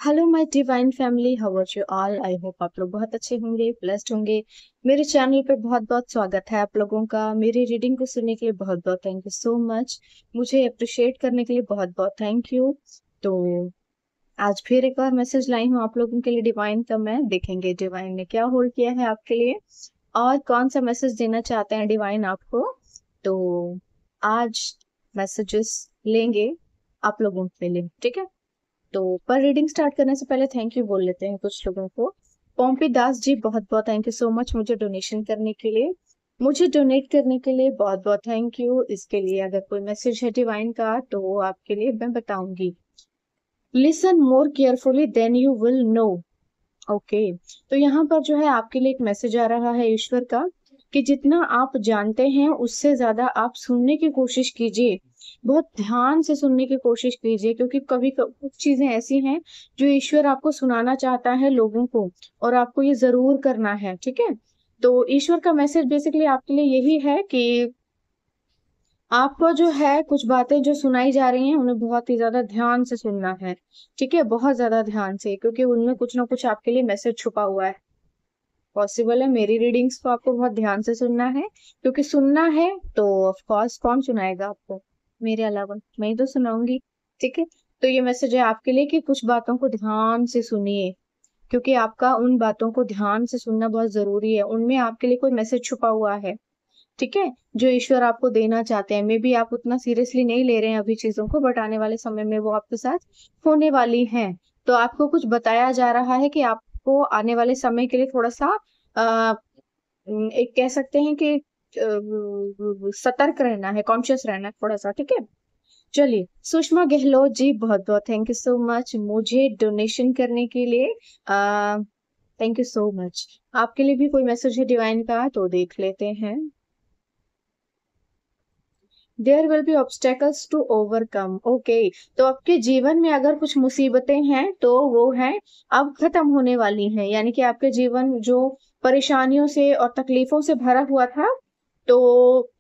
Hello my divine family, how are you all. I hope आप लोग बहुत अच्छे होंगे, ब्लेस्ड होंगे। मेरे चैनल पे बहुत बहुत स्वागत है आप लोगों का। मेरी रीडिंग को सुनने के लिए बहुत बहुत थैंक यू सो मच। मुझे अप्रिशिएट करने के लिए बहुत बहुत थैंक यू। तो आज फिर एक और मैसेज लाई हूँ आप लोगों के लिए डिवाइन का। मैं देखेंगे डिवाइन ने क्या होल्ड किया है आपके लिए और कौन सा मैसेज देना चाहते हैं डिवाइन आपको। तो आज मैसेजेस लेंगे आप लोगों के लिए, ठीक है। तो पर रीडिंग स्टार्ट करने से पहले थैंक यू बोल लेते हैं कुछ लोगों को। पॉम्पी दास जी, बहुत बहुत थैंक यू सो मच मुझे डोनेशन करने के लिए, मुझे डोनेट करने के लिए बहुत बहुत थैंक यू। इसके लिए अगर कोई मैसेज है डिवाइन का तो वो आपके लिए मैं बताऊंगी। Listen more carefully then you will know. Okay, तो यहाँ पर जो है आपके लिए एक मैसेज आ रहा है ईश्वर का कि जितना आप जानते हैं उससे ज्यादा आप सुनने की कोशिश कीजिए। बहुत ध्यान से सुनने की कोशिश कीजिए, क्योंकि कभी कुछ चीजें ऐसी हैं जो ईश्वर आपको सुनाना चाहता है लोगों को, और आपको ये जरूर करना है, ठीक है। तो ईश्वर का मैसेज बेसिकली आपके लिए यही है कि आपको जो है कुछ बातें जो सुनाई जा रही हैं उन्हें बहुत ही ज्यादा ध्यान से सुनना है, ठीक है, बहुत ज्यादा ध्यान से, क्योंकि उनमें कुछ ना कुछ आपके लिए मैसेज छुपा हुआ है। पॉसिबल है मेरी रीडिंग्स को आपको बहुत ध्यान से सुनना है, क्योंकि सुनना है तो ऑफ कोर्स कौन सुनाएगा आपको मेरे अलावा, मैं ही तो सुनाऊंगी, ठीक है। तो ये मैसेज है आपके लिए कि कुछ बातों को ध्यान से सुनिए, क्योंकि आपका उन बातों को ध्यान से सुनना बहुत जरूरी है। उनमें आपके लिए कोई मैसेज छुपा हुआ है, ठीक है, जो ईश्वर आपको देना चाहते हैं। मे बी आप उतना सीरियसली नहीं ले रहे हैं अभी चीजों को, बट आने वाले समय में वो आपके साथ होने वाली हैं। तो आपको कुछ बताया जा रहा है कि आपको आने वाले समय के लिए थोड़ा सा एक कह सकते हैं कि सतर्क रहना है, कॉन्शियस रहना है थोड़ा सा, ठीक है। चलिए, सुषमा गहलोत जी, बहुत बहुत थैंक यू सो मच मुझे डोनेशन करने के लिए। Thank you so much. आपके लिए भी कोई मैसेज है डिवाइन का तो देख लेते हैं। There will be obstacles to overcome. Okay, तो आपके जीवन में अगर कुछ मुसीबतें हैं तो वो हैं अब खत्म होने वाली हैं, यानी कि आपके जीवन जो परेशानियों से और तकलीफों से भरा हुआ था, तो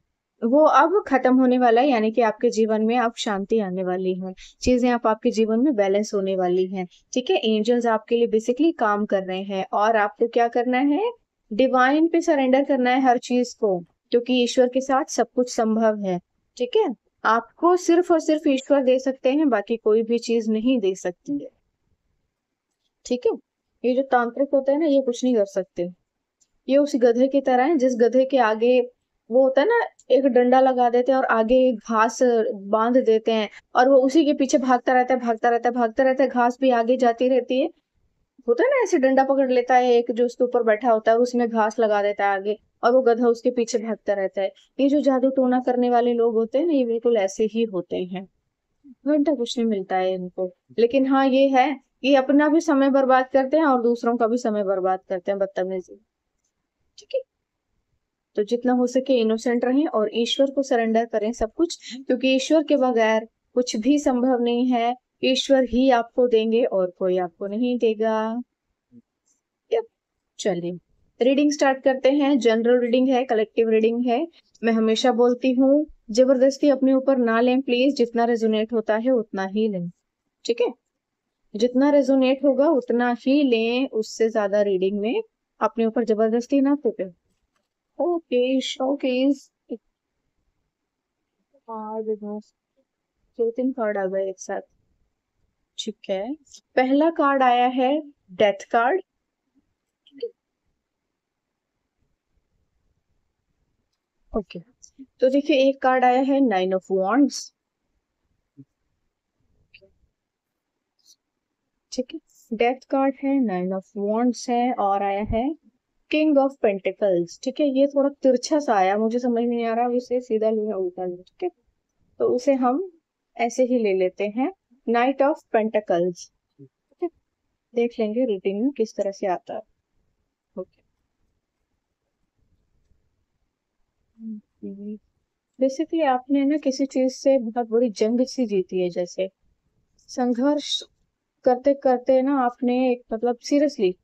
वो अब खत्म होने वाला है, यानी कि आपके जीवन में अब शांति आने वाली है। चीजें अब आपके जीवन में बैलेंस होने वाली हैं, ठीक है। एंजल्स आपके लिए बेसिकली काम कर रहे हैं, और आपको क्या करना है, डिवाइन पे सरेंडर करना है हर चीज को, क्योंकि ईश्वर के साथ सब कुछ संभव है, ठीक है। आपको सिर्फ और सिर्फ ईश्वर दे सकते हैं, बाकी कोई भी चीज नहीं दे सकती है, ठीक है। ये जो तांत्रिक होते हैं ना, ये कुछ नहीं कर सकते। ये उस गधे की तरह है जिस गधे के आगे वो होता है ना, एक डंडा लगा देते हैं और आगे घास बांध देते हैं, और वो उसी के पीछे भागता रहता है, भागता रहता है, भागता रहता है, घास भी आगे जाती रहती है। होता है ना, ऐसे डंडा पकड़ लेता है एक जो उसके ऊपर बैठा होता है, उसमें घास लगा देता है आगे, और वो गधा उसके पीछे भागता रहता है। ये जो जादू टोना करने वाले लोग होते हैं ना, ये बिल्कुल ऐसे ही होते हैं। घंटा कुछ नहीं मिलता है इनको, लेकिन हाँ ये है कि अपना भी समय बर्बाद करते हैं और दूसरों का भी समय बर्बाद करते हैं बदतमीजी, ठीक है। तो जितना हो सके इनोसेंट रहें और ईश्वर को सरेंडर करें सब कुछ, क्योंकि ईश्वर के बगैर कुछ भी संभव नहीं है। ईश्वर ही आपको देंगे और कोई आपको नहीं देगा। यप, चलिए रीडिंग स्टार्ट करते हैं। जनरल रीडिंग है, कलेक्टिव रीडिंग है। मैं हमेशा बोलती हूँ, जबरदस्ती अपने ऊपर ना लें प्लीज, जितना रेजोनेट होता है उतना ही लें, ठीक है। जितना रेजोनेट होगा उतना ही लें, उससे ज्यादा रीडिंग में अपने ऊपर जबरदस्ती ना थोपे। ओके, शोकेस कार्ड, दो तीन कार्ड आ गए एक साथ, ठीक है। पहला कार्ड आया है डेथ कार्ड। ओके, तो देखिए एक कार्ड आया है नाइन ऑफ वॉन्ड्स, ठीक है। डेथ कार्ड है, नाइन ऑफ वॉन्ड्स है, और आया है किंग ऑफ पेंटिकल्स, ठीक है। ये थोड़ा तिरछा सा आया, मुझे समझ नहीं आ रहा इसे सीधा लिया उल्टा लिया, ठीक है। तो उसे हम ऐसे ही ले लेते हैं, नाइट ऑफ पेंटिकल्स, ठीक है। देख लेंगे रीडिंग में किस तरह से आता है। ओके, बेसिकली आपने ना किसी चीज से बहुत बड़ी जंग सी जीती है, जैसे संघर्ष करते करते ना आपने एक मतलब सीरियसली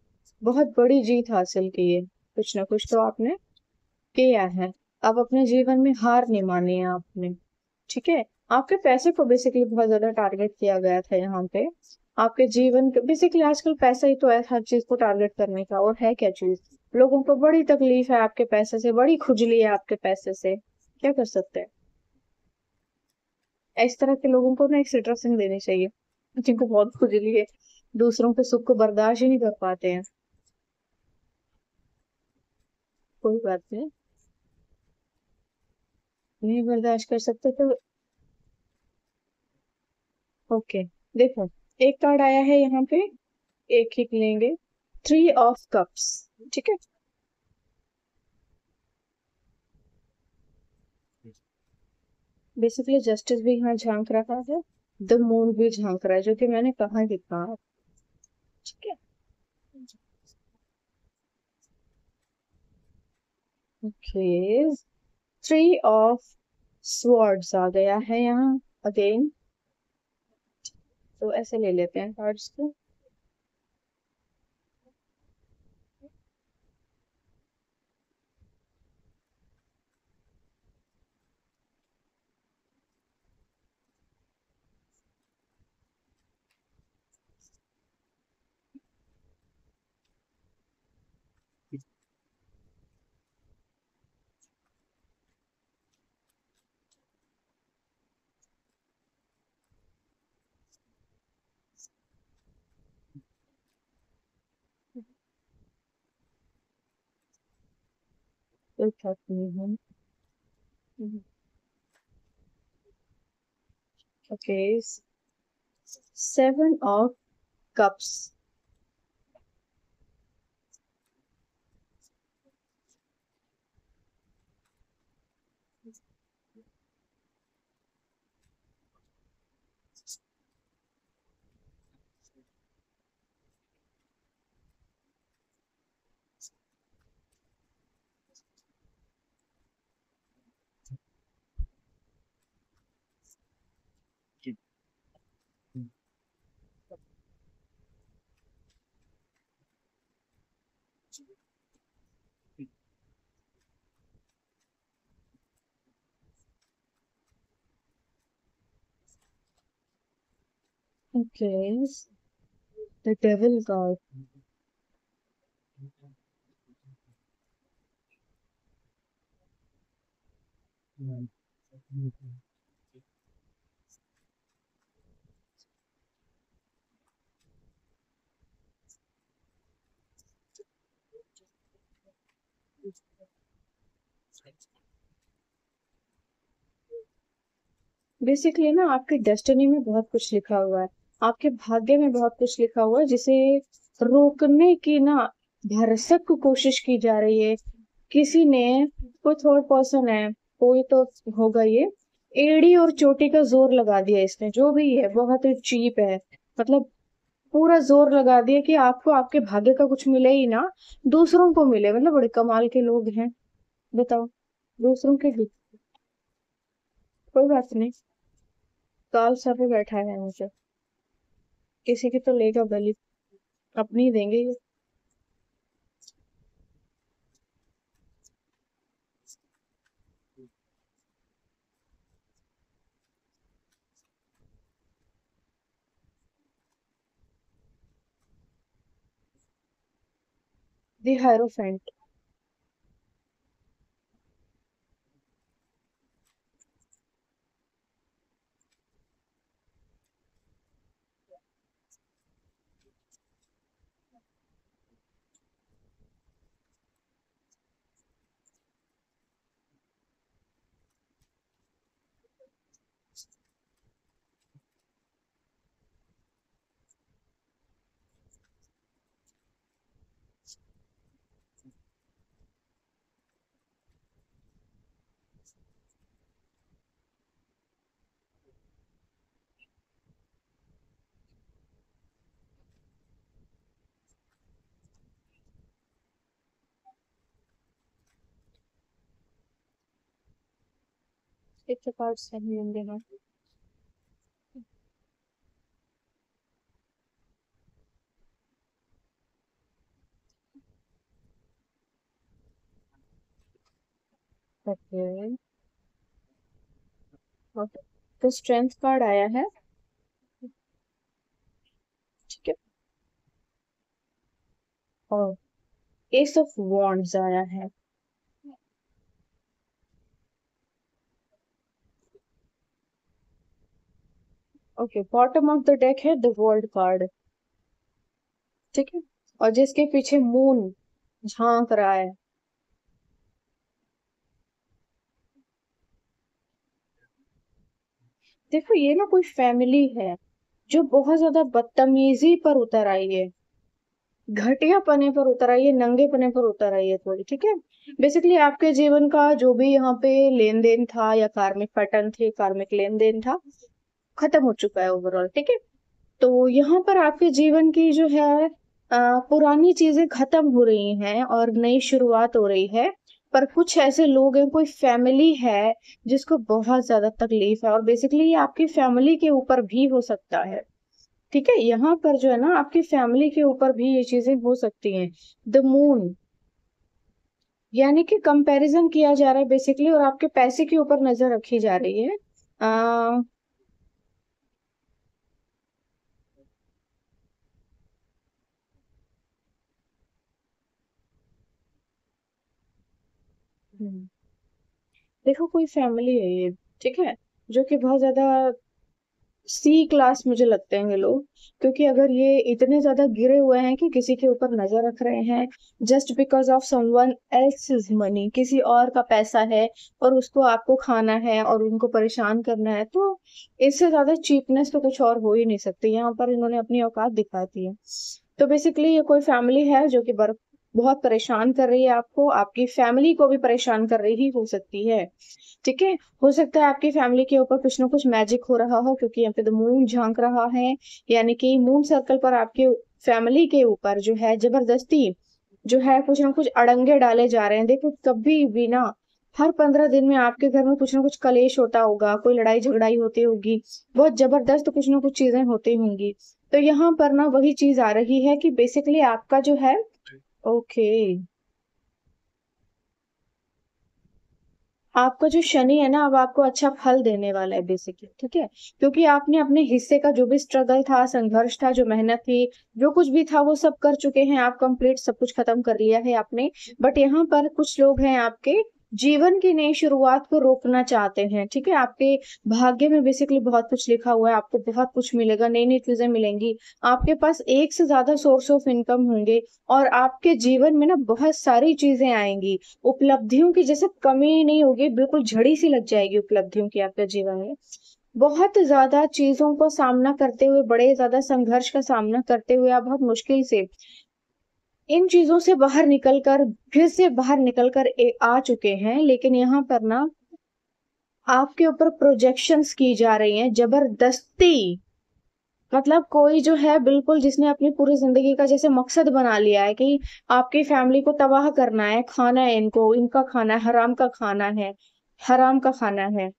बहुत बड़ी जीत हासिल की है। कुछ ना कुछ तो आपने किया है। अब अपने जीवन में हार नहीं मानी है आपने, ठीक है। आपके पैसे को बेसिकली बहुत ज्यादा टारगेट किया गया था यहाँ पे, आपके जीवन बेसिकली आजकल पैसा ही तो है हर चीज को टारगेट करने का, और है क्या चीज। लोगों को बड़ी तकलीफ है आपके पैसे से, बड़ी खुजली है आपके पैसे से, क्या कर सकते हैं। इस तरह के लोगों को ना एक सिट्रासिन देनी चाहिए, जिनको बहुत खुजली है, दूसरों के सुख को बर्दाश्त ही नहीं कर पाते हैं। कोई बात नहीं, नहीं बर्दाश्त कर सकते तो ओके। देखो, एक कार्ड आया है यहाँ पे, एक ही लेंगे। 3 ऑफ कप्स, ठीक है। बेसिकली जस्टिस भी यहाँ झांक रहा है, द मून भी झांक रहा है, जो कि मैंने कहा ही था, ठीक है। ओके, 3 ऑफ स्वॉर्ड्स आ गया है यहाँ अगेन। तो ऐसे ले लेते हैं कार्ड्स को। कोई बात नहीं है। Okay, 7 of cups. Okay, the devil card. Basically ना आपके डेस्टिनी में बहुत कुछ लिखा हुआ है, आपके भाग्य में बहुत कुछ लिखा हुआ है, जिसे रोकने की ना भरसक कोशिश की जा रही है। किसी ने, कोई थर्ड पर्सन है, कोई तो होगा ये, एड़ी और चोटी का जोर लगा दिया इसने, जो भी है बहुत ही चीप है। मतलब पूरा जोर लगा दिया कि आपको आपके भाग्य का कुछ मिले ही ना, दूसरों को मिले। मतलब बड़े कमाल के लोग हैं, बताओ, दूसरों के लिए। कोई बात नहीं, काल सर पे बैठा है मुझे, किसी की तो लेगा बलि, अपनी ही देंगे ये। दी हायरोफेंट। एक कार्ड सही होंगे ना। ओके, ओके, तो स्ट्रेंथ कार्ड आया है। और एस ऑफ वॉन्ड्स आया है। Okay, bottom of the deck है द वर्ल्ड कार्ड। ठीक है, और जिसके पीछे मून झांक रहा है। देखो ये ना कोई फैमिली है जो बहुत ज्यादा बदतमीजी पर उतर आई है, घटिया पने पर उतर आई है, नंगे पने पर उतर आई है थोड़ी। ठीक है, बेसिकली आपके जीवन का जो भी यहाँ पे लेन देन था या कार्मिक पैटर्न थे, कार्मिक लेन देन था, खत्म हो चुका है ओवरऑल। ठीक है, तो यहाँ पर आपके जीवन की जो है पुरानी चीजें खत्म हो रही हैं और नई शुरुआत हो रही है। पर कुछ ऐसे लोग हैं, कोई फैमिली है जिसको बहुत ज्यादा तकलीफ है, और बेसिकली ये आपकी फैमिली के ऊपर भी हो सकता है। ठीक है, यहाँ पर जो है ना आपकी फैमिली के ऊपर भी ये चीजें हो सकती हैं। द मून, यानी कि कंपैरिजन किया जा रहा है बेसिकली, और आपके पैसे के ऊपर नजर रखी जा रही है। आ, देखो कोई फैमिली है ये, ठीक है, जो कि बहुत ज्यादा सी क्लास मुझे लगते हैं ये लोग। क्योंकि अगर ये इतने ज्यादा गिरे हुए हैं कि किसी के ऊपर नजर रख रहे हैं just because of someone else's money, किसी और का पैसा है और उसको आपको खाना है और उनको परेशान करना है, तो इससे ज्यादा चीपनेस तो कुछ और हो ही नहीं सकती। यहाँ पर इन्होंने अपनी औकात दिखा दी है। तो बेसिकली ये कोई फैमिली है जो कि बहुत परेशान कर रही है आपको, आपकी फैमिली को भी परेशान कर रही ही हो सकती है। ठीक है, हो सकता है आपकी फैमिली के ऊपर कुछ ना कुछ मैजिक हो रहा हो, क्योंकि यहाँ पे तो मून झांक रहा है, यानी कि मून सर्कल पर आपके फैमिली के ऊपर जो है जबरदस्ती जो है कुछ ना कुछ अड़ंगे डाले जा रहे हैं। देखो कभी भी ना, हर 15 दिन में आपके घर में कुछ ना कुछ कलेश होता होगा, कोई लड़ाई झगड़ाई होती होगी, बहुत जबरदस्त कुछ ना कुछ चीजें होती होंगी। तो यहाँ पर ना वही चीज आ रही है कि बेसिकली आपका जो है, ओके, आपका जो शनि है ना अब आपको अच्छा फल देने वाला है बेसिकली। ठीक है, क्योंकि आपने अपने हिस्से का जो भी स्ट्रगल था, संघर्ष था, जो मेहनत थी, जो कुछ भी था वो सब कर चुके हैं आप, कंप्लीट सब कुछ खत्म कर लिया है आपने। बट यहाँ पर कुछ लोग हैं आपके जीवन की नई शुरुआत को रोकना चाहते हैं। ठीक है, आपके भाग्य में बेसिकली बहुत कुछ लिखा हुआ है, आपको बहुत कुछ मिलेगा, नई नई चीजें मिलेंगी, आपके पास एक से ज्यादा सोर्स ऑफ इनकम होंगे, और आपके जीवन में ना बहुत सारी चीजें आएंगी, उपलब्धियों की जैसे कमी नहीं होगी, बिल्कुल झड़ी सी लग जाएगी उपलब्धियों की आपके जीवन में। बहुत ज्यादा चीजों को सामना करते हुए, बड़े ज्यादा संघर्ष का सामना करते हुए आप बहुत मुश्किल से इन चीजों से बाहर निकलकर, फिर से बाहर निकलकर आ चुके हैं। लेकिन यहाँ पर ना आपके ऊपर प्रोजेक्शंस की जा रही हैं जबरदस्ती। मतलब कोई जो है बिल्कुल जिसने अपनी पूरी जिंदगी का जैसे मकसद बना लिया है कि आपकी फैमिली को तबाह करना है, खाना है इनको, इनका खाना है, हराम का खाना है, हराम का खाना है,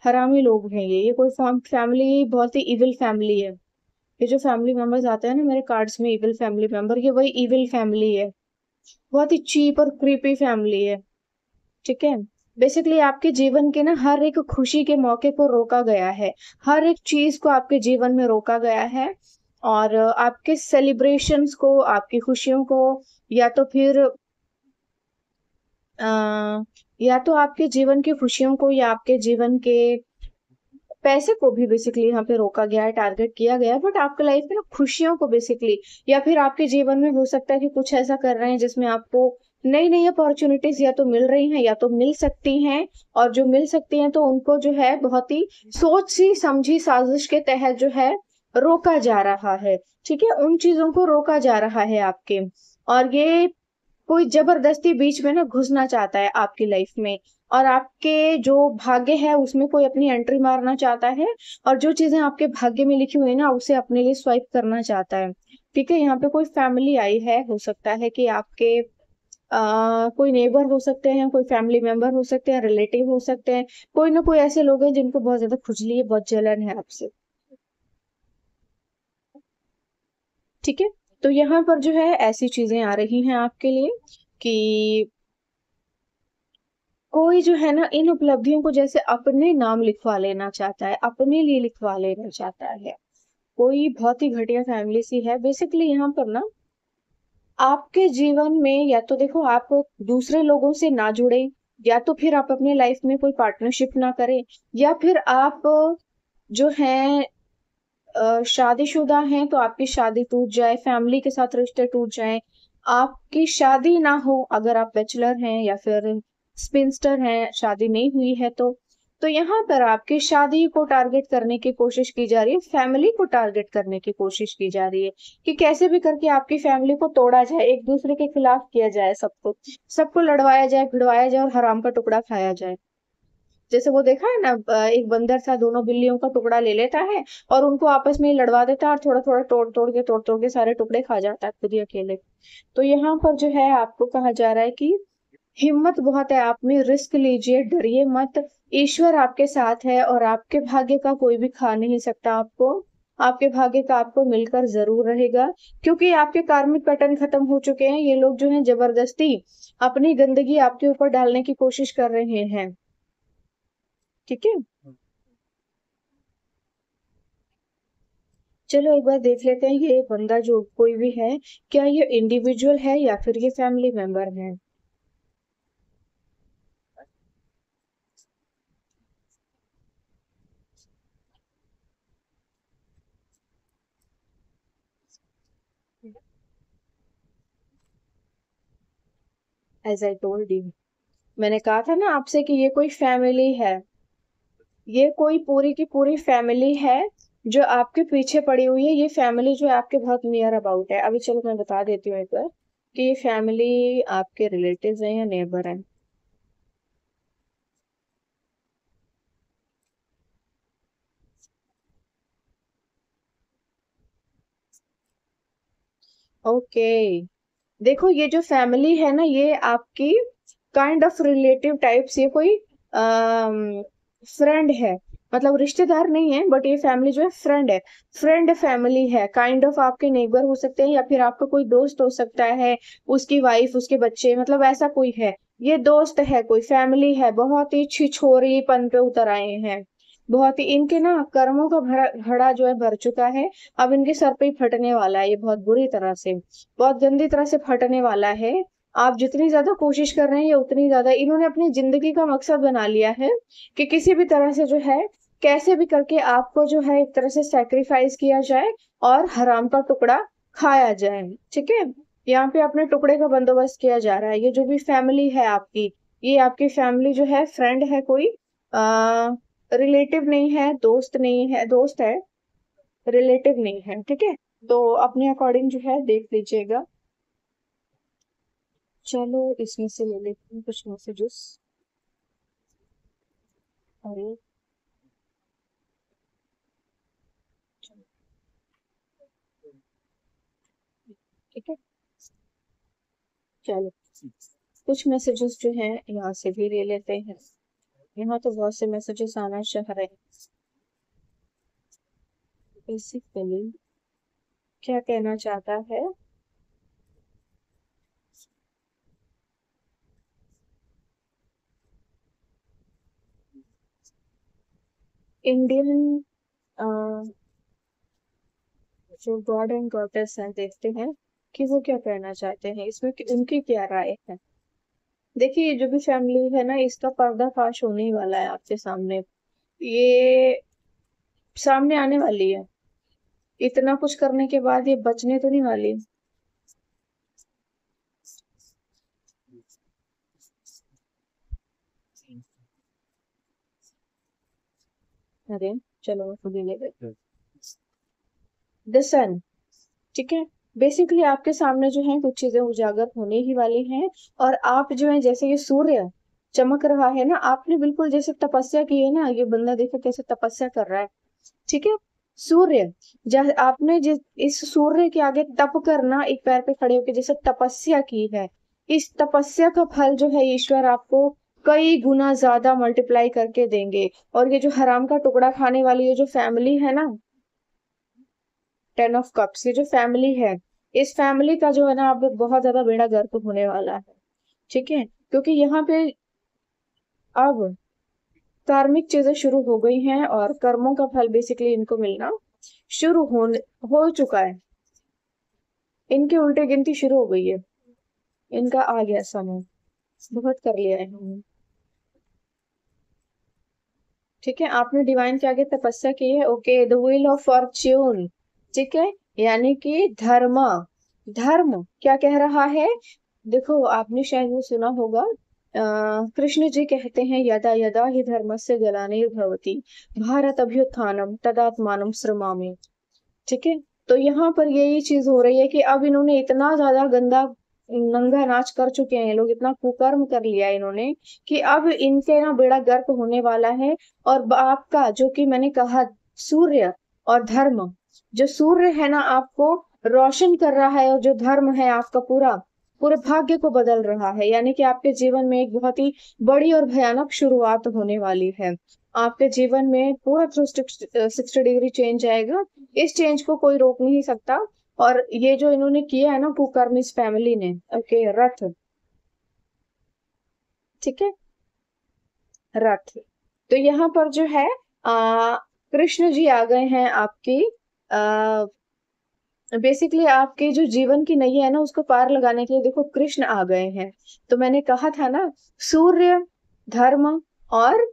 हरामी लोग हैं ये कोई फैमिली बहुत ही इविल फैमिली है। ये जो फैमिली मेंबर्स आते हैं ना मेरे कार्ड्स में, इविल फैमिली मेंबर, ये वही इविल फैमिली है, बहुत ही चीप और क्रीपी फैमिली है। ठीक है, बेसिकली आपके जीवन के ना हर एक खुशी के मौके को रोका गया है, हर एक चीज को आपके जीवन में रोका गया है, और आपके सेलिब्रेशंस को, आपकी खुशियों को, या तो फिर या तो आपके जीवन की खुशियों को या आपके जीवन के पैसे को भी बेसिकली यहाँ पे रोका गया है, टारगेट किया गया है। बट आपके लाइफ में ना खुशियों को बेसिकली, या फिर आपके जीवन में हो सकता है कि कुछ ऐसा कर रहे हैं जिसमें आपको नई नई अपॉर्चुनिटीज या तो मिल रही हैं या तो मिल सकती हैं, और जो मिल सकती हैं तो उनको जो है बहुत ही सोच सी समझी साजिश के तहत जो है रोका जा रहा है। ठीक है, उन चीजों को रोका जा रहा है आपके, और ये कोई जबरदस्ती बीच में ना घुसना चाहता है आपकी लाइफ में, और आपके जो भाग्य है उसमें कोई अपनी एंट्री मारना चाहता है, और जो चीजें आपके भाग्य में लिखी हुई ना उसे अपने लिए स्वाइप करना चाहता है। ठीक है, यहाँ पे कोई फैमिली आई है, हो सकता है कि आपके कोई नेबर हो सकते हैं, कोई फैमिली मेंबर हो सकते हैं, रिलेटिव हो सकते हैं, कोई ना कोई ऐसे लोग हैं जिनको बहुत ज्यादा खुजली है, बहुत जलन है आपसे। ठीक है, तो यहाँ पर जो है ऐसी चीजें आ रही हैं आपके लिए कि कोई जो है ना इन उपलब्धियों को जैसे अपने नाम लिखवा लेना चाहता है, अपने लिए लिखवा लेना चाहता है। कोई बहुत ही घटिया फैमिली सी है बेसिकली। यहाँ पर ना आपके जीवन में या तो देखो आप दूसरे लोगों से ना जुड़े, या तो फिर आप अपनी लाइफ में कोई पार्टनरशिप ना करें, या फिर आप जो है शादीशुदा हैं तो आपकी शादी टूट जाए, फैमिली के साथ रिश्ते टूट जाएं, आपकी शादी ना हो अगर आप बैचलर हैं, या फिर स्पिंस्टर हैं, शादी नहीं हुई है तो यहाँ पर आपकी शादी को टारगेट करने की कोशिश की जा रही है, फैमिली को टारगेट करने की कोशिश की जा रही है कि कैसे भी करके आपकी फैमिली को तोड़ा जाए, एक दूसरे के खिलाफ किया जाए, सबको सबको लड़वाया जाए, भिड़वाया जाए और हराम का टुकड़ा खाया जाए। जैसे वो देखा है ना, एक बंदर था, दोनों बिल्लियों का टुकड़ा ले लेता है और उनको आपस में लड़वा देता है और थोड़ा थोड़ा तोड़ तोड़ के सारे टुकड़े खा जाता है खुद ही अकेले। तो यहाँ पर जो है आपको कहा जा रहा है कि हिम्मत बहुत है आप में, रिस्क लीजिए, डरिए मत, ईश्वर आपके साथ है और आपके भाग्य का कोई भी खा नहीं सकता आपको, आपके भाग्य का आपको मिलकर जरूर रहेगा, क्योंकि आपके कार्मिक पैटर्न खत्म हो चुके हैं। ये लोग जो है जबरदस्ती अपनी गंदगी आपके ऊपर डालने की कोशिश कर रहे हैं। ठीक है, चलो एक बार देख लेते हैं ये बंदा जो कोई भी है, क्या ये इंडिविजुअल है या फिर ये फैमिली मेंबर है। एज आई टोल्ड यू, मैंने कहा था ना आपसे कि ये कोई फैमिली है, ये कोई पूरी की पूरी फैमिली है जो आपके पीछे पड़ी हुई है। ये फैमिली जो है आपके बहुत नियर अबाउट है। अभी चलो मैं बता देती हूँ एक बार कि ये फैमिली आपके रिलेटिव्स हैं या नेबर हैं। ओके, देखो ये जो फैमिली है ना, ये आपकी काइंड ऑफ रिलेटिव टाइप्स, ये कोई फ्रेंड है, मतलब रिश्तेदार नहीं है, बट ये फैमिली जो है फ्रेंड है, फ्रेंड फैमिली है, काइंड ऑफ आपके नेबर हो सकते हैं या फिर आपका कोई दोस्त हो सकता है, उसकी वाइफ, उसके बच्चे, मतलब ऐसा कोई है। ये दोस्त है, कोई फैमिली है, बहुत ही छिछोरी पन पे उतर आए हैं, बहुत ही इनके ना कर्मों का भरा घड़ा जो है भर चुका है। अब इनके सर पे ही फटने वाला है, ये बहुत बुरी तरह से, बहुत गंदी तरह से फटने वाला है। आप जितनी ज्यादा कोशिश कर रहे हैं, ये उतनी ज्यादा इन्होंने अपनी जिंदगी का मकसद बना लिया है कि किसी भी तरह से जो है, कैसे भी करके आपको जो है एक तरह से सेक्रीफाइस किया जाए और हराम का टुकड़ा खाया जाए। ठीक है, यहाँ पे अपने टुकड़े का बंदोबस्त किया जा रहा है। ये जो भी फैमिली है आपकी, ये आपकी फैमिली जो है फ्रेंड है, कोई आ, रिलेटिव नहीं है, दोस्त नहीं है, दोस्त है, रिलेटिव नहीं है। ठीक है, तो अपने अकॉर्डिंग जो है देख लीजिएगा। चलो इसमें से ले लेती हूँ कुछ मैसेजेस। अरे चलो, ठीक है, चलो कुछ मैसेजेस जो हैं यहाँ से भी ले लेते हैं। यहाँ तो बहुत से मैसेजेस आना चाह रहे हैं। बेसिकली क्या कहना चाहता है, इंडियन जो गॉड एंड गॉडेस हैं, देखते हैं कि वो क्या कहना चाहते हैं इसमें, कि उनकी क्या राय है। देखिए ये जो भी फैमिली है ना, इसका पर्दाफाश होने ही वाला है आपके सामने, ये सामने आने वाली है। इतना कुछ करने के बाद ये बचने तो नहीं वाली। अरे चलो मैं खुद ही ले गई। द सन, ठीक है, बेसिकली आपके सामने जो है कुछ चीजें उजागर होने ही वाली हैं। और आप जो है, जैसे ये सूर्य चमक रहा है ना, आपने बिल्कुल जैसे तपस्या की है ना, ये बंदा देखो कैसे तपस्या कर रहा है। ठीक है, सूर्य, जब आपने जिस इस सूर्य के आगे तप करना, एक पैर पे खड़े होकर जैसे तपस्या की है, इस तपस्या का फल जो है ईश्वर आपको कई गुना ज्यादा मल्टीप्लाई करके देंगे। और ये जो हराम का टुकड़ा खाने वाली ये जो फैमिली है ना, 10 ऑफ कप्स, ये जो फैमिली है, इस फैमिली का जो है ना अब बहुत ज्यादा बेड़ा गर्क होने वाला है। ठीक है, क्योंकि यहाँ पे अब कार्मिक चीजें शुरू हो गई हैं और कर्मों का फल बेसिकली इनको मिलना शुरू हो चुका है। इनकी उल्टे गिनती शुरू हो गई है, इनका आ गया समय, बहुत कर लिया है इन्होंने। ठीक है, आपने डिवाइन के आगे तपस्या की है। Okay, the wheel of Fortune. ठीक है, यानी कि धर्म, धर्म क्या कह रहा है? देखो, आपने शायद वो सुना होगा, कृष्ण जी कहते हैं, यदा यदा हि धर्मस्य ग्लानिर्भवति भारत अभ्युत्थानम तदात्मानं श्रमामि। ठीक है, तो यहाँ पर यही चीज हो रही है कि अब इन्होंने इतना ज्यादा गंदा नंगा नाच कर चुके हैं लोग, इतना कुकर्म कर लिया है इन्होंने कि अब इनके ना बेड़ा गर्क होने वाला है। और बाप का जो कि मैंने कहा, सूर्य और धर्म, जो सूर्य है ना आपको रोशन कर रहा है, और जो धर्म है आपका पूरा पूरे भाग्य को बदल रहा है, यानी कि आपके जीवन में एक बहुत ही बड़ी और भयानक शुरुआत होने वाली है। आपके जीवन में पूरा 360 डिग्री चेंज आएगा। इस चेंज को कोई रोक नहीं सकता। और ये जो इन्होंने किया है ना कुकर्म इस फैमिली ने, ओके, रथ, ठीक है, रथ। तो यहाँ पर जो है कृष्ण जी आ गए हैं आपकी, आ, बेसिकली आपके जो जीवन की नैया है ना उसको पार लगाने के लिए देखो कृष्ण आ गए हैं। तो मैंने कहा था ना, सूर्य, धर्म और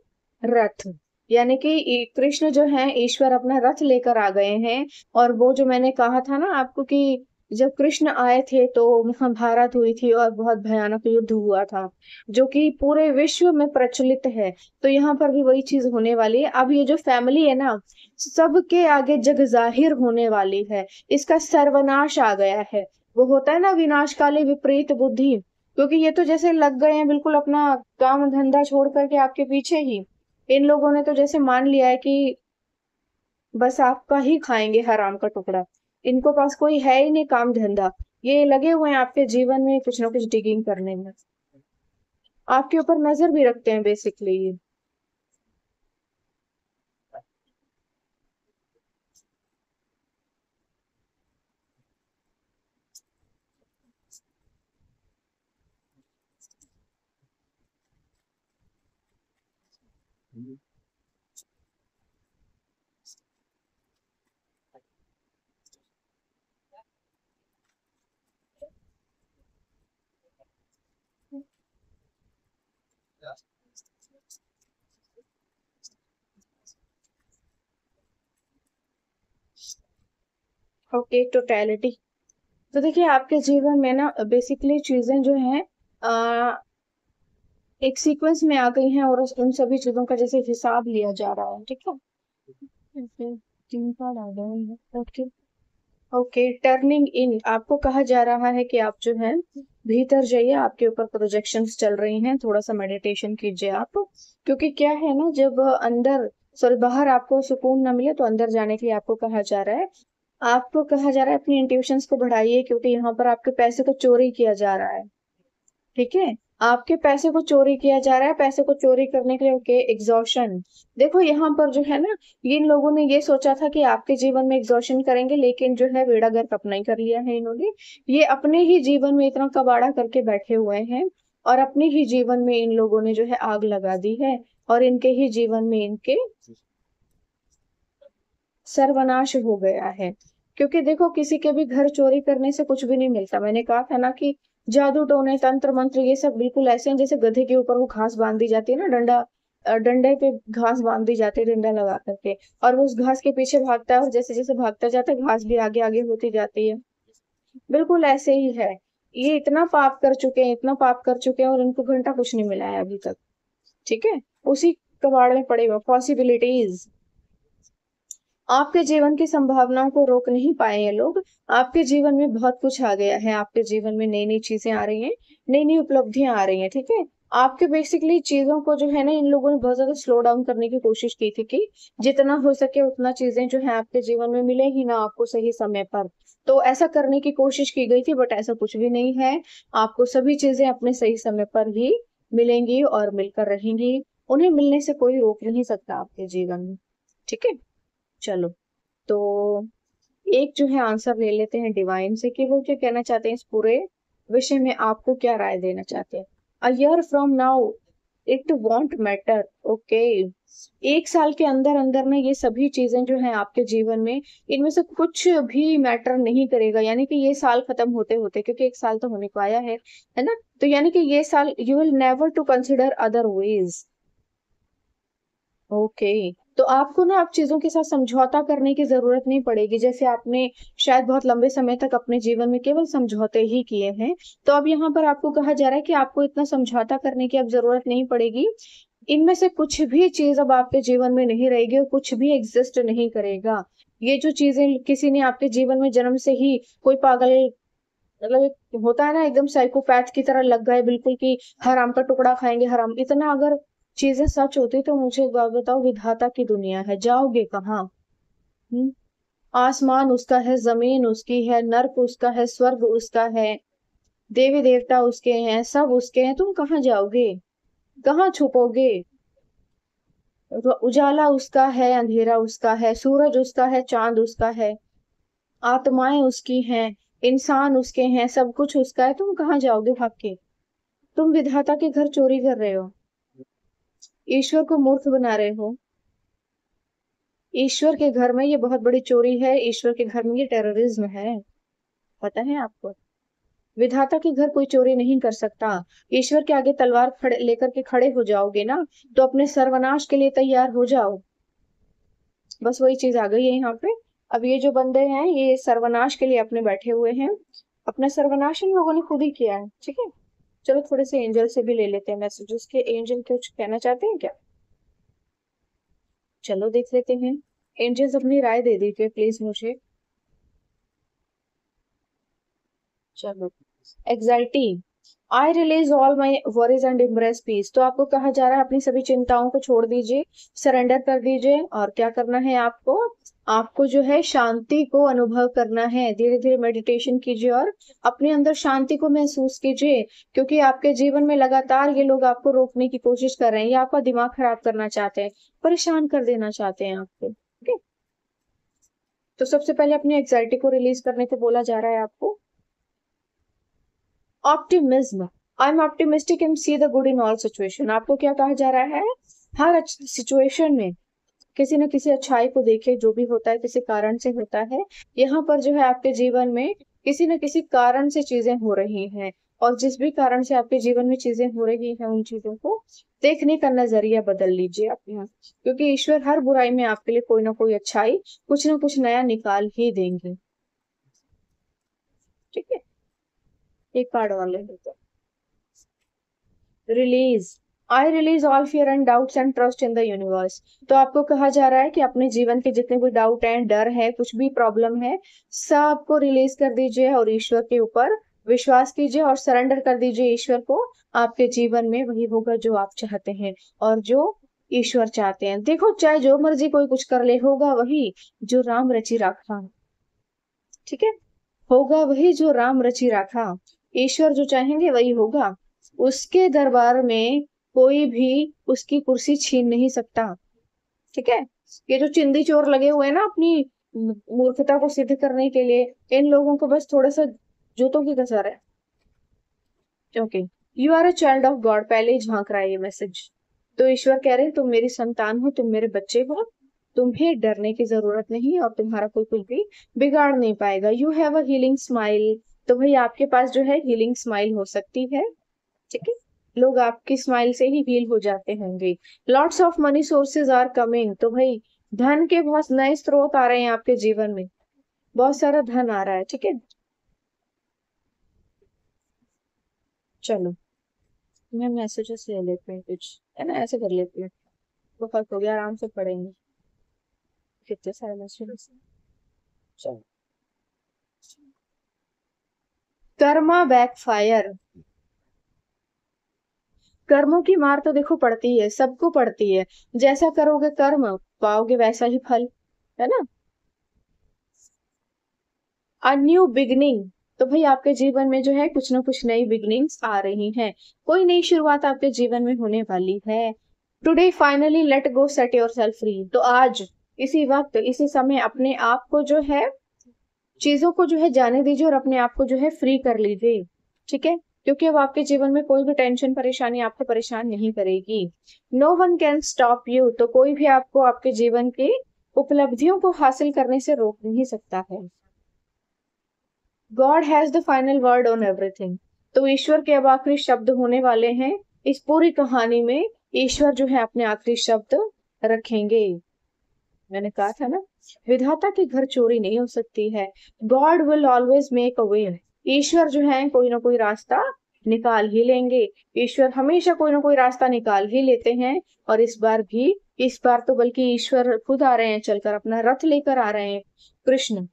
रथ, यानी कि कृष्ण जो है ईश्वर अपना रथ लेकर आ गए हैं। और वो जो मैंने कहा था ना आपको कि जब कृष्ण आए थे तो महाभारत हुई थी और बहुत भयानक युद्ध हुआ था, जो कि पूरे विश्व में प्रचलित है। तो यहाँ पर भी वही चीज होने वाली है। अब ये जो फैमिली है ना, सबके आगे जग जाहिर होने वाली है, इसका सर्वनाश आ गया है। वो होता है ना, विनाश काले विपरीत बुद्धि, क्योंकि ये तो जैसे लग गए हैं बिल्कुल अपना काम धंधा छोड़ करके आपके पीछे ही। इन लोगों ने तो जैसे मान लिया है कि बस आपका ही खाएंगे हराम का टुकड़ा। इनको पास कोई है ही नहीं काम धंधा, ये लगे हुए हैं आपके जीवन में कुछ ना कुछ डिगिंग करने में, आपके ऊपर नजर भी रखते हैं बेसिकली ये। Okay, totality. तो देखिए आपके जीवन में ना बेसिकली चीजें जो हैं एक सीक्वेंस में आ गई हैं, और उन सभी चीजों का जैसे हिसाब लिया जा रहा है। ठीक है, ऐसे 3 कार्ड आ गए हैं। ओके, ओके, टर्निंग इन, आपको कहा जा रहा है कि आप जो है भीतर जाइए, आपके ऊपर प्रोजेक्शंस चल रही हैं, थोड़ा सा मेडिटेशन कीजिए आप। क्योंकि क्या है ना, जब अंदर, सॉरी, बाहर आपको सुकून ना मिले तो अंदर जाने के लिए आपको कहा जा रहा है, आपको कहा जा रहा है अपनी इंट्यूशंस को बढ़ाइए, क्योंकि यहाँ पर आपके पैसे को चोरी किया जा रहा है। ठीक है, आपके पैसे को चोरी किया जा रहा है, पैसे को चोरी करने के लिए। Okay, exhaustion. देखो यहाँ पर जो है ना, इन लोगों ने ये सोचा था कि आपके जीवन में एग्जॉशन करेंगे, लेकिन जो है बेड़ा गर्क अपना ही कर लिया है इन्होंने। ये अपने ही जीवन में इतना कबाड़ा करके बैठे हुए हैं, और अपने ही जीवन में इन लोगों ने जो है आग लगा दी है, और इनके ही जीवन में इनके सर्वनाश हो गया है। क्योंकि देखो, किसी के भी घर चोरी करने से कुछ भी नहीं मिलता। मैंने कहा था ना कि जादू टोने तंत्र मंत्र ये सब बिल्कुल ऐसे हैं जैसे गधे के ऊपर वो घास बांध दी जाती है ना, डंडा, डंडे पे घास बांध दी जाती है डंडा लगा करके, और वो उस घास के पीछे भागता है, और जैसे जैसे भागता जाता है घास भी आगे आगे होती जाती है। बिल्कुल ऐसे ही है। ये इतना पाप कर चुके हैं, इतना पाप कर चुके हैं, और इनको घंटा कुछ नहीं मिला है अभी तक। ठीक है, उसी कबाड़ में पड़े हुए पॉसिबिलिटीज। आपके जीवन की संभावनाओं को रोक नहीं पाए ये लोग। आपके जीवन में बहुत कुछ आ गया है, आपके जीवन में नई नई चीजें आ रही हैं, नई नई उपलब्धियां आ रही हैं। ठीक है, आपके बेसिकली चीजों को जो है ना इन लोगों ने बहुत ज्यादा स्लो डाउन करने की कोशिश की थी कि जितना हो सके उतना चीजें जो है आपके जीवन में मिले ही ना आपको सही समय पर। तो ऐसा करने की कोशिश की गई थी, बट ऐसा कुछ भी नहीं है। आपको सभी चीजें अपने सही समय पर ही मिलेंगी और मिलकर रहेंगी। उन्हें मिलने से कोई रोक नहीं सकता आपके जीवन में। ठीक है, चलो, तो एक जो है आंसर ले लेते हैं डिवाइन से कि वो क्या कहना चाहते हैं इस पूरे विषय में, आपको क्या राय देना चाहते हैं। A year from now, it won't matter. Okay, 1 साल के अंदर अंदर में ये सभी चीजें जो है आपके जीवन में, इनमें से कुछ भी मैटर नहीं करेगा, यानी कि ये साल खत्म होते होते, क्योंकि 1 साल तो होने को आया है ना, तो यानी कि ये साल you will never to consider other ways. Okay, तो आपको ना अब चीजों के साथ समझौता करने की जरूरत नहीं पड़ेगी। जैसे आपने शायद बहुत लंबे समय तक अपने जीवन में केवल समझौते ही किए हैं, तो अब यहाँ पर आपको कहा जा रहा है कि आपको इतना समझौता करने की अब जरूरत नहीं पड़ेगी। इनमें से कुछ भी चीज अब आपके जीवन में नहीं रहेगी और कुछ भी एग्जिस्ट नहीं करेगा। ये जो चीजें किसी ने आपके जीवन में जन्म से ही, कोई पागल, मतलब एक होता है ना एकदम साइकोपैथ की तरह लग गए बिल्कुल कि हराम का टुकड़ा खाएंगे, हराम, इतना अगर चीजें सच होती तो मुझे एक बात बताओ, विधाता की दुनिया है, जाओगे कहाँ? हम्म? आसमान उसका है, जमीन उसकी है, नर्क उसका है, स्वर्ग उसका है, देवी देवता उसके हैं, सब उसके हैं, तुम कहाँ जाओगे? कहाँ छुपोगे? उजाला उसका है, अंधेरा उसका है, सूरज उसका है, चांद उसका है, आत्माएं उसकी हैं, इंसान उसके हैं, सब कुछ उसका है, तुम कहाँ जाओगे भाग के? तुम विधाता के घर चोरी कर रहे हो, ईश्वर को मूर्ख बना रहे हो। ईश्वर के घर में ये बहुत बड़ी चोरी है, ईश्वर के घर में ये टेररिज्म है, पता है आपको? विधाता के घर कोई चोरी नहीं कर सकता। ईश्वर के आगे तलवार खड़े लेकर के खड़े हो जाओगे ना, तो अपने सर्वनाश के लिए तैयार हो जाओ। बस वही चीज आ गई है यहाँ पे। अब ये जो बंदे हैं ये सर्वनाश के लिए अपने बैठे हुए हैं, अपना सर्वनाश इन लोगों ने खुद ही किया है, ठीक है। चलो थोड़े से एंजल से भी ले लेते हैं मैसेजेस के, एंजल कुछ कहना चाहते हैं क्या? चलो देख लेते हैं, एंजल्स अपनी राय दे दीजिए प्लीज मुझे। चलो, anxiety, I release all my worries and embrace peace. तो आपको कहा जा रहा है अपनी सभी चिंताओं को छोड़ दीजिए, सरेंडर कर दीजिए, और क्या करना है आपको? आपको जो है शांति को अनुभव करना है। धीरे धीरे मेडिटेशन कीजिए और अपने अंदर शांति को महसूस कीजिए, क्योंकि आपके जीवन में लगातार ये लोग आपको रोकने की कोशिश कर रहे हैं, ये आपका दिमाग खराब करना चाहते हैं, परेशान कर देना चाहते हैं आपको, ठीक है। तो सबसे पहले अपनी एग्जाइटी को रिलीज करने को बोला जा रहा है आपको। Optimism, I am optimistic and see the good in all situation. आपको क्या कहा जा रहा है? हर सिचुएशन में किसी न किसी अच्छाई को देखे, जो भी होता है किसी कारण से होता है। यहाँ पर जो है आपके जीवन में किसी न किसी कारण से चीजें हो रही हैं, और जिस भी कारण से आपके जीवन में चीजें हो रही हैं उन चीजों को देखने का नजरिया बदल लीजिए आप यहाँ, क्योंकि ईश्वर हर बुराई में आपके लिए कोई ना कोई अच्छाई, कुछ ना कुछ नया निकाल ही देंगे, ठीक है। एक कार्ड और ले लेते हैं, release, I release all fear and doubts and trust in the universe. तो आपको कहा जा रहा है कि अपने जीवन के जितने भी डाउट हैं, डर है, कुछ भी प्रॉब्लम है, सबको रिलीज कर दीजिए और ईश्वर के ऊपर विश्वास कीजिए और सरेंडर कर दीजिए ईश्वर को। आपके जीवन में वही होगा जो आप चाहते हैं और जो ईश्वर चाहते हैं। देखो चाहे जो मर्जी कोई कुछ कर ले, होगा वही जो राम रचि राखा, ठीक है। होगा वही जो राम रचि राखा, ईश्वर जो चाहेंगे वही होगा। उसके दरबार में कोई भी उसकी कुर्सी छीन नहीं सकता, ठीक है। ये जो चिंदी चोर लगे हुए हैं ना अपनी मूर्खता को सिद्ध करने के लिए, इन लोगों को बस थोड़ा सा जूतों की कसर है। Okay, you are a child of God, पहले ही झांक रहा है ये मैसेज। तो ईश्वर कह रहे हैं तुम मेरी संतान हो, तुम मेरे बच्चे हो, तुम्हें डरने की जरूरत नहीं और तुम्हारा कोई कुछ भी बिगाड़ नहीं पाएगा। You have a healing smile, तो भाई आपके पास जो है हीलिंग स्माइल हो सकती है, ठीक है। लोग आपकी स्माइल से ही हील हो जाते होंगे। Lots of money sources are coming, तो भाई धन के बहुत नए स्रोत आ रहे हैं आपके जीवन में, बहुत सारा धन आ रहा है, ठीक है। चलो मैं मैसेजेस ले लेती हूँ कुछ, है ना, ऐसे कर लेती हूँ, बहुत हो गया, आराम से पढ़ेंगे, कितने सारे मैसेजेस। चलो, कर्मा बैकफायर, कर्मों की मार तो देखो पड़ती है, सबको पड़ती है, जैसा करोगे कर्म पाओगे वैसा ही फल, है ना। अ न्यू बिगनिंग, तो भाई आपके जीवन में जो है कुछ ना कुछ नई बिगनिंग्स आ रही हैं, कोई नई शुरुआत आपके जीवन में होने वाली है। Today finally let go set your self free, तो आज इसी वक्त इसी समय अपने आप को जो है, चीजों को जो है जाने दीजिए और अपने आप को जो है फ्री कर लीजिए, ठीक है। क्योंकि अब आपके जीवन में कोई भी टेंशन परेशानी आपको परेशान नहीं करेगी। No one can stop you, तो कोई भी आपको आपके जीवन की उपलब्धियों को हासिल करने से रोक नहीं सकता है। God has the final word on everything, तो ईश्वर के अब आखिरी शब्द होने वाले हैं इस पूरी कहानी में। ईश्वर जो है अपने आखिरी शब्द रखेंगे। मैंने कहा था ना, विधाता के घर चोरी नहीं हो सकती है। God will always make a way, ईश्वर जो है कोई ना कोई रास्ता निकाल ही लेंगे। ईश्वर हमेशा कोई ना कोई रास्ता निकाल ही लेते हैं, और इस बार तो बल्कि ईश्वर खुद आ रहे हैं, चलकर अपना रथ लेकर आ रहे हैं कृष्ण,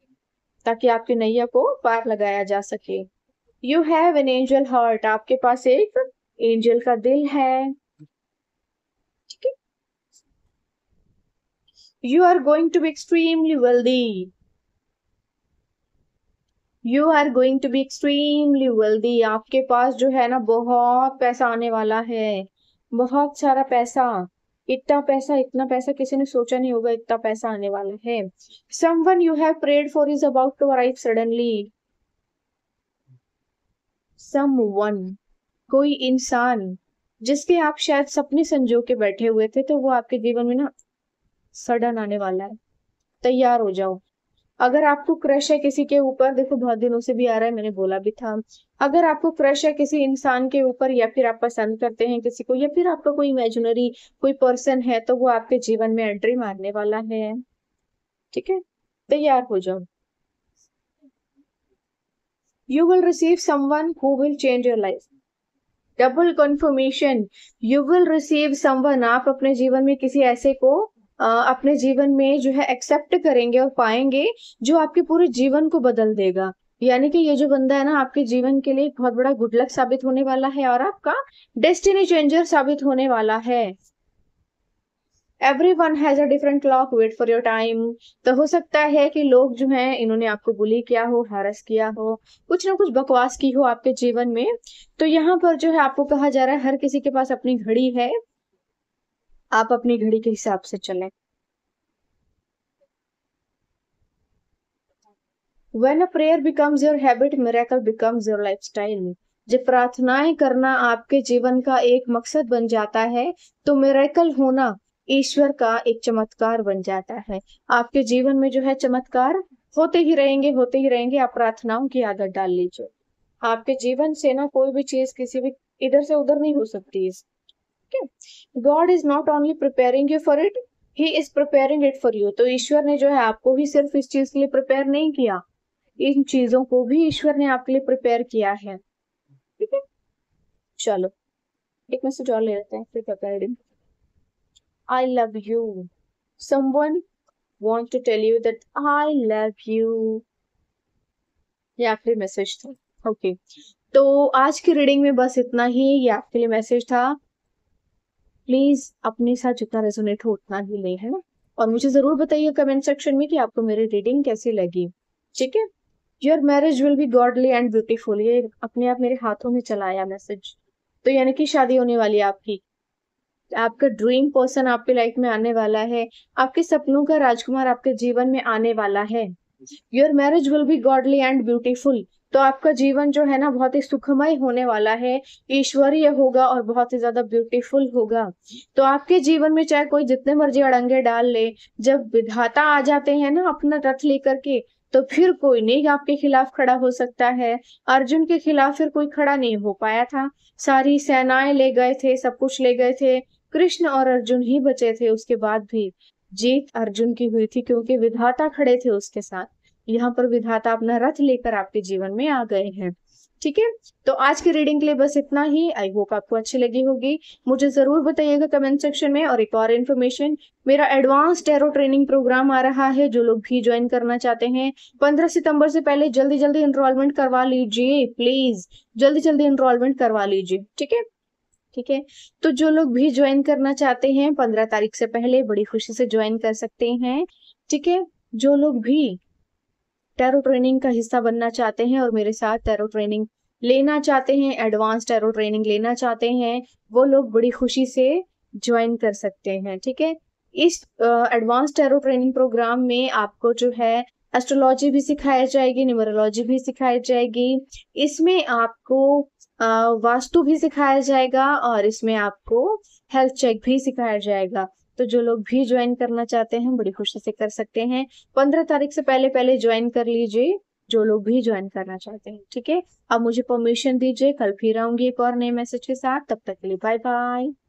ताकि आपकी नैया को पार लगाया जा सके। You have an angel heart, आपके पास एक एंजल का दिल है। ठीक है। You are going to be extremely wealthy, you are going to be extremely wealthy, आपके पास जो है ना बहुत पैसा आने वाला है, बहुत सारा पैसा। इतना पैसा किसी ने सोचा नहीं होगा, इतना पैसा आने वाला है। Someone you have prayed for is about to arrive suddenly, someone, कोई इंसान जिसके आप शायद सपने संजो के बैठे हुए थे, तो वो आपके जीवन में ना सडन आने वाला है। तैयार हो जाओ। अगर आपको क्रश है किसी के ऊपर, देखो बहुत दिनों से भी आ रहा है, मैंने बोला भी था, अगर आपको क्रश है किसी इंसान के ऊपर, या फिर आप पसंद करते हैं किसी को, या फिर आपका कोई इमेजिनरी कोई पर्सन है, तो वो आपके जीवन में एंट्री मारने वाला है। ठीक है, तैयार हो जाओ। You will receive someone who will change your life, double confirmation. You will receive someone, आप अपने जीवन में किसी ऐसे को अपने जीवन में जो है एक्सेप्ट करेंगे और पाएंगे, जो आपके पूरे जीवन को बदल देगा। यानी कि ये जो बंदा है ना, आपके जीवन के लिए एक बहुत बड़ा गुड लक साबित होने वाला है, और आपका डेस्टिनी चेंजर साबित होने वाला है। Everyone has a different clock, wait for your time। तो हो सकता है कि लोग जो हैं इन्होंने आपको बुली किया हो, हैरस किया हो, कुछ ना कुछ बकवास की हो आपके जीवन में। तो यहाँ पर जो है आपको कहा जा रहा है, हर किसी के पास अपनी घड़ी है, आप अपनी घड़ी के हिसाब से चलें। When a prayer becomes your habit, miracle becomes your lifestyle। जब प्रार्थनाएं करना आपके जीवन का एक मकसद बन जाता है, तो मिरेकल होना ईश्वर का एक चमत्कार बन जाता है। आपके जीवन में जो है चमत्कार होते ही रहेंगे, होते ही रहेंगे। आप प्रार्थनाओं की आदत डाल लीजिए, आपके जीवन से ना कोई भी चीज किसी भी इधर से उधर नहीं हो सकती है। God is not only preparing you for it, he is preparing it for you. तो ईश्वर ने जो है आपको ही सिर्फ इस चीज के लिए प्रिपेयर नहीं किया, इन चीजों को भी ईश्वर ने आपके लिए प्रिपेयर किया है। ठीक है, चलो एक मैसेज और ले लेते हैं फिर preparing. I love you, someone want to tell you that I love you, ये आखिरी मैसेज था। ओके, तो आज की रीडिंग में बस इतना ही, ये आपके लिए मैसेज था। प्लीज अपने साथ जितना रेजोनेट हो उतना ही ले, है ना। और मुझे जरूर बताइए कमेंट सेक्शन में कि आपको मेरी रीडिंग कैसी लगी। ठीक है, your marriage will be godly and beautiful, ये अपने आप मेरे हाथों में चला आया मैसेज। तो यानी कि शादी होने वाली है आपकी, आपका ड्रीम पर्सन आपके लाइफ में आने वाला है, आपके सपनों का राजकुमार आपके जीवन में आने वाला है। Your marriage will be godly and beautiful, तो आपका जीवन जो है ना बहुत ही सुखमय होने वाला है, ईश्वरीय होगा और बहुत ही ज्यादा ब्यूटीफुल होगा। तो आपके जीवन में चाहे कोई जितने मर्जी अड़ंगे डाल ले, जब विधाता आ जाते हैं ना अपना रथ लेकर के, तो फिर कोई नहीं आपके खिलाफ खड़ा हो सकता है। अर्जुन के खिलाफ फिर कोई खड़ा नहीं हो पाया था, सारी सेनाएं ले गए थे, सब कुछ ले गए थे, कृष्ण और अर्जुन ही बचे थे। उसके बाद भी जीत अर्जुन की हुई थी, क्योंकि विधाता खड़े थे उसके साथ। यहाँ पर विधाता अपना रथ लेकर आपके जीवन में आ गए हैं। ठीक है, तो आज की रीडिंग के लिए बस इतना ही। आई होप आपको अच्छी लगी होगी, मुझे जरूर बताइएगा कमेंट सेक्शन में। और एक और इन्फॉर्मेशन, मेरा एडवांस टैरो ट्रेनिंग प्रोग्राम आ रहा है, जो लोग भी ज्वाइन करना चाहते हैं 15 सितंबर से पहले जल्दी जल्दी एनरोलमेंट करवा लीजिए, प्लीज जल्दी जल्दी एनरोलमेंट करवा लीजिए। ठीक है, ठीक है, तो जो लोग भी ज्वाइन करना चाहते हैं 15 तारीख से पहले बड़ी खुशी से ज्वाइन कर सकते हैं। ठीक है, जो लोग भी टैरो ट्रेनिंग का हिस्सा बनना चाहते हैं और मेरे साथ टैरो ट्रेनिंग लेना चाहते हैं, एडवांस टैरो ट्रेनिंग लेना चाहते हैं, वो लोग बड़ी खुशी से ज्वाइन कर सकते हैं। ठीक है, इस एडवांस टैरो ट्रेनिंग प्रोग्राम में आपको जो है एस्ट्रोलॉजी भी सिखाई जाएगी, न्यूमरोलॉजी भी सिखाई जाएगी। इसमें आपको वास्तु भी सिखाया जाएगा और इसमें आपको हेल्थ चेक भी सिखाया जाएगा। तो जो लोग भी ज्वाइन करना चाहते हैं बड़ी खुशी से कर सकते हैं। 15 तारीख से पहले पहले ज्वाइन कर लीजिए, जो लोग भी ज्वाइन करना चाहते हैं। ठीक है, अब मुझे परमिशन दीजिए, कल फिर आऊंगी एक और नए मैसेज के साथ। तब तक के लिए बाय बाय।